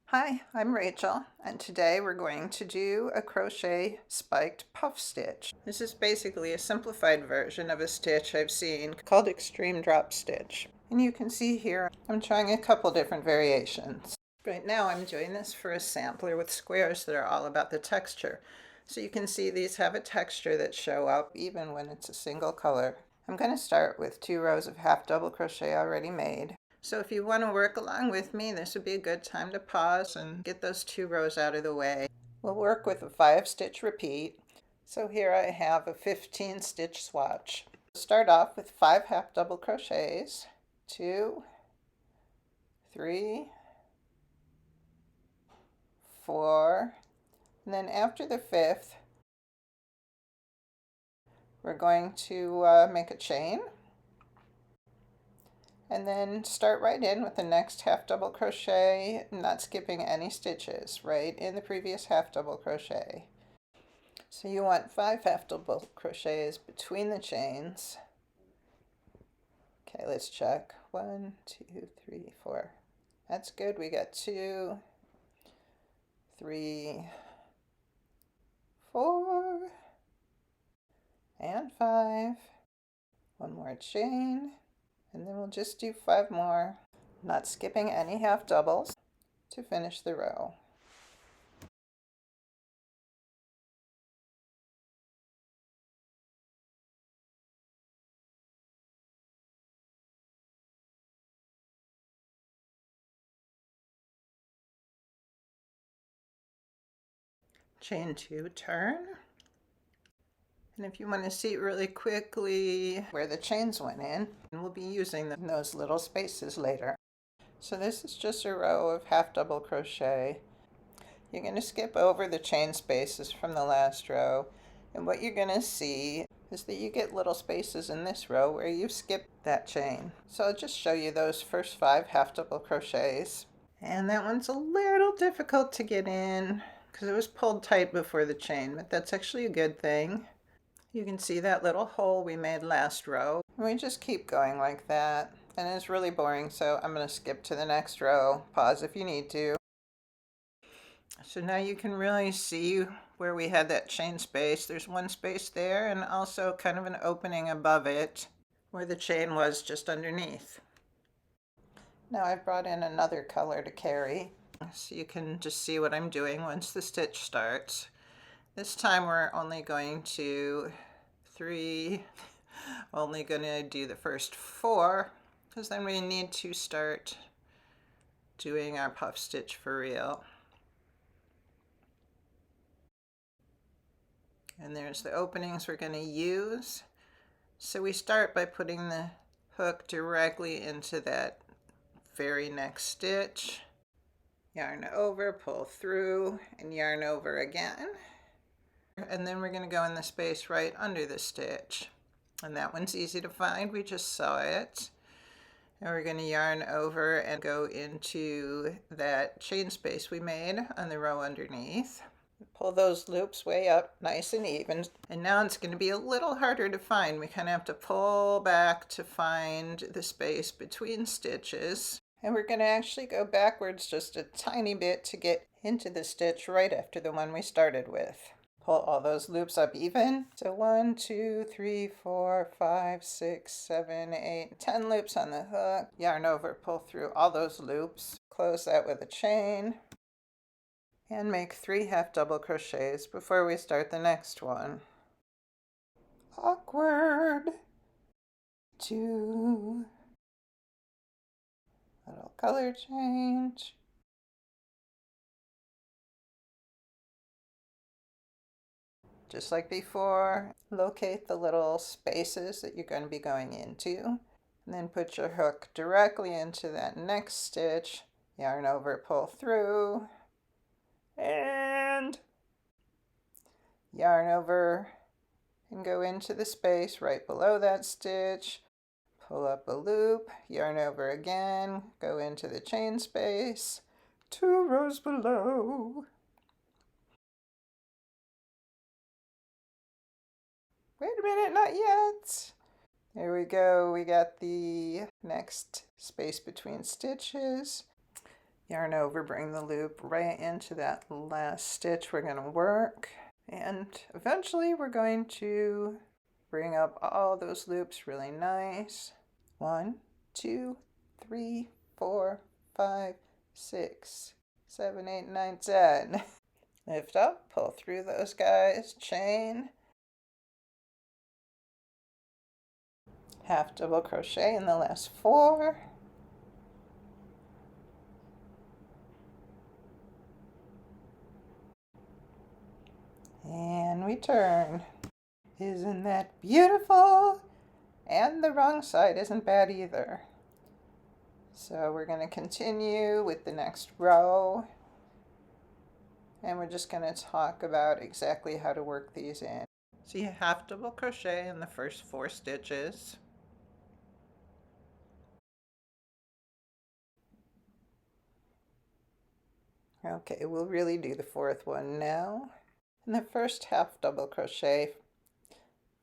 Hi, I'm Rachel, and today we're going to do a crochet spiked puff stitch. This is basically a simplified version of a stitch I've seen called extreme drop stitch. And you can see here I'm trying a couple different variations. Right now I'm doing this for a sampler with squares that are all about the texture. So you can see these have a texture that show up even when it's a single color. I'm going to start with 2 rows of half double crochet already made. So if you want to work along with me, this would be a good time to pause and get those 2 rows out of the way. We'll work with a 5-stitch repeat. So here I have a 15-stitch swatch. Start off with 5 half double crochets, 2, 3, 4, and then after the 5th, we're going to make a chain. And then start right in with the next half double crochet, not skipping any stitches, right in the previous half double crochet. So you want 5 half double crochets between the chains. Okay, let's check. 1, 2, 3, 4. That's good. We got 2, 3, 4, and 5. One more chain, and then we'll just do 5 more, not skipping any half doubles to finish the row. Chain 2, turn. And if you want to see really quickly where the chains went in, we'll be using those little spaces later. So this is just a row of half double crochet. You're going to skip over the chain spaces from the last row, and what you're going to see is that you get little spaces in this row where you've skipped that chain. So I'll just show you those first 5 half double crochets. And that one's a little difficult to get in because it was pulled tight before the chain, but that's actually a good thing. You can see that little hole we made last row. And we just keep going like that. And it's really boring, so I'm going to skip to the next row. Pause if you need to. So now you can really see where we had that chain space. There's one space there and also kind of an opening above it where the chain was just underneath. Now I've brought in another color to carry, so you can just see what I'm doing once the stitch starts. This time we're only going to only going to do the first 4, because then we need to start doing our puff stitch for real. And there's the openings we're going to use. So we start by putting the hook directly into that very next stitch. Yarn over, pull through, and yarn over again. And then we're going to go in the space right under the stitch. And that one's easy to find, we just saw it. And we're going to yarn over and go into that chain space we made on the row underneath. Pull those loops way up nice and even. And now it's going to be a little harder to find. We kind of have to pull back to find the space between stitches. And we're going to actually go backwards just a tiny bit to get into the stitch right after the one we started with. Pull all those loops up even. So 1, 2, 3, 4, 5, 6, 7, 8, 10 loops on the hook. Yarn over, pull through all those loops. Close that with a chain. And make 3 half double crochets before we start the next one. Awkward. 2. Little color change. Just like before, locate the little spaces that you're going to be going into, and then put your hook directly into that next stitch, yarn over, pull through, and yarn over and go into the space right below that stitch, pull up a loop, yarn over again, go into the chain space, 2 rows below. Wait a minute, not yet. There we go, we got the next space between stitches. Yarn over, bring the loop right into that last stitch we're going to work. And eventually we're going to bring up all those loops really nice. 1, 2, 3, 4, 5, 6, 7, 8, 9, 10. Lift up, pull through those guys, chain, half double crochet in the last 4. And we turn. Isn't that beautiful? And the wrong side isn't bad either. So we're going to continue with the next row. And we're just going to talk about exactly how to work these in. So you half double crochet in the first 4 stitches. Okay, we'll really do the 4th one now. And the first half double crochet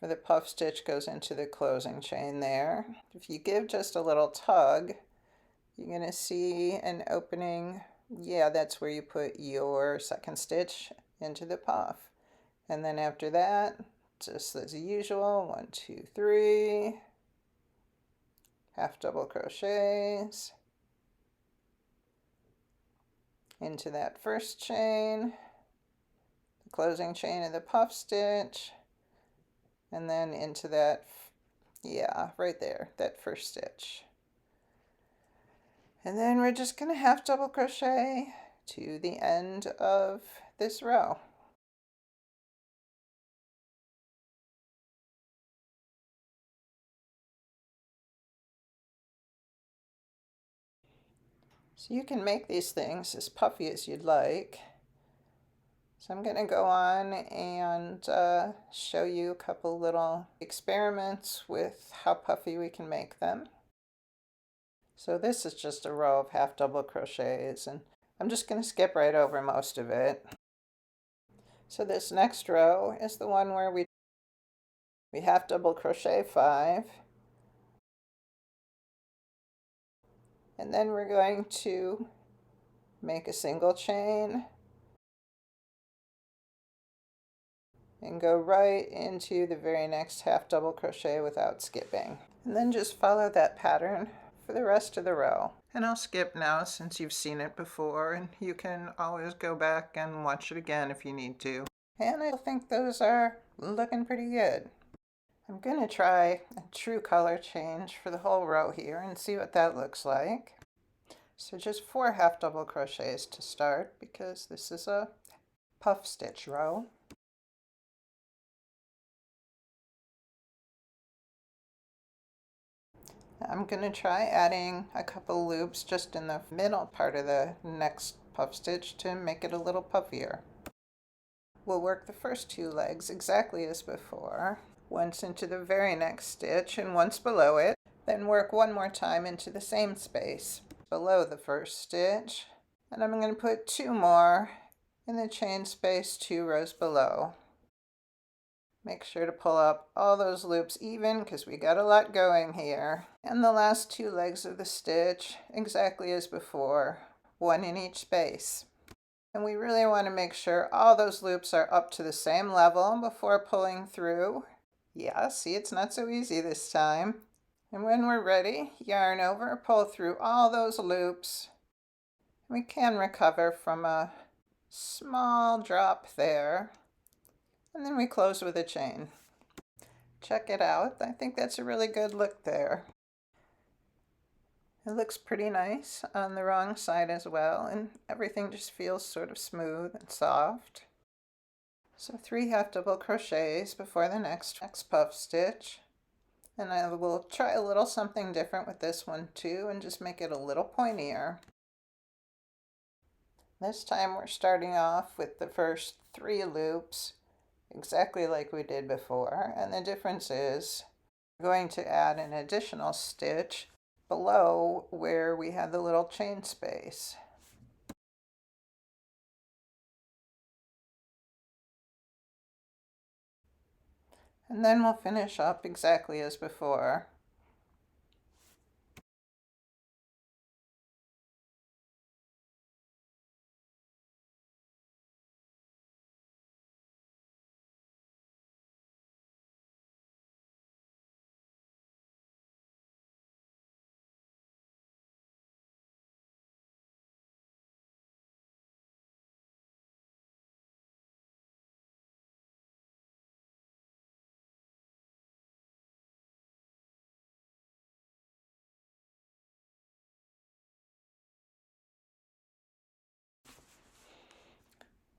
for the puff stitch goes into the closing chain there. If you give just a little tug, you're going to see an opening. Yeah, that's where you put your 2nd stitch into the puff. And then after that, just as usual, 1, 2, 3, half double crochets into that first chain, the closing chain of the puff stitch, and then into that, yeah, right there, that first stitch. And then we're just going to half double crochet to the end of this row. So you can make these things as puffy as you'd like. So I'm going to go on and show you a couple little experiments with how puffy we can make them. So this is just a row of half double crochets, and I'm just going to skip right over most of it. So this next row is the one where we half double crochet 5, and then we're going to make a single chain and go right into the very next half double crochet without skipping. And then just follow that pattern for the rest of the row. And I'll skip now since you've seen it before, and you can always go back and watch it again if you need to. And I think those are looking pretty good. I'm going to try a true color change for the whole row here and see what that looks like. So just 4 half double crochets to start because this is a puff stitch row. I'm going to try adding a couple loops just in the middle part of the next puff stitch to make it a little puffier. We'll work the first 2 legs exactly as before, once into the very next stitch and once below it, then work one more time into the same space below the first stitch, and I'm going to put 2 more in the chain space 2 rows below. Make sure to pull up all those loops even because we got a lot going here. And the last 2 legs of the stitch exactly as before, 1 in each space. And we really want to make sure all those loops are up to the same level before pulling through. Yeah, see, it's not so easy this time. And when we're ready, yarn over, pull through all those loops. We can recover from a small drop there. And then we close with a chain. Check it out. I think that's a really good look there. It looks pretty nice on the wrong side as well, and everything just feels sort of smooth and soft. So 3 half double crochets before the next puff stitch. And I will try a little something different with this one too and just make it a little pointier. This time we're starting off with the first 3 loops exactly like we did before, and the difference is we're going to add an additional stitch below where we had the little chain space. And then we'll finish up exactly as before.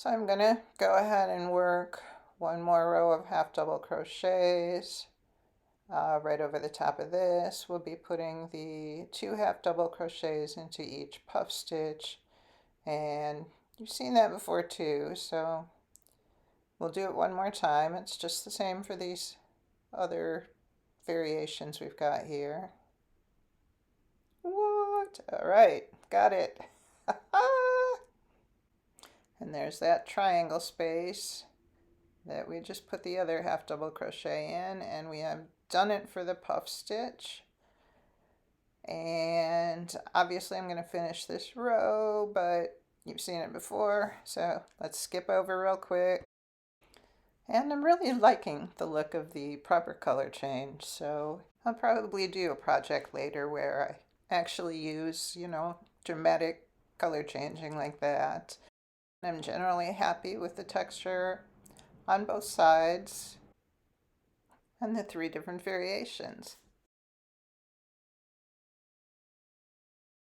So I'm going to go ahead and work one more row of half double crochets. Right over the top of this, we'll be putting the 2 half double crochets into each puff stitch, and you've seen that before too, so we'll do it one more time. It's just the same for these other variations we've got here. What? All right, got it. And there's that triangle space that we just put the other half double crochet in, and we have done it for the puff stitch. And obviously I'm going to finish this row, but you've seen it before, so let's skip over real quick. And I'm really liking the look of the proper color change, so I'll probably do a project later where I actually use, dramatic color changing like that. I'm generally happy with the texture on both sides and the 3 different variations.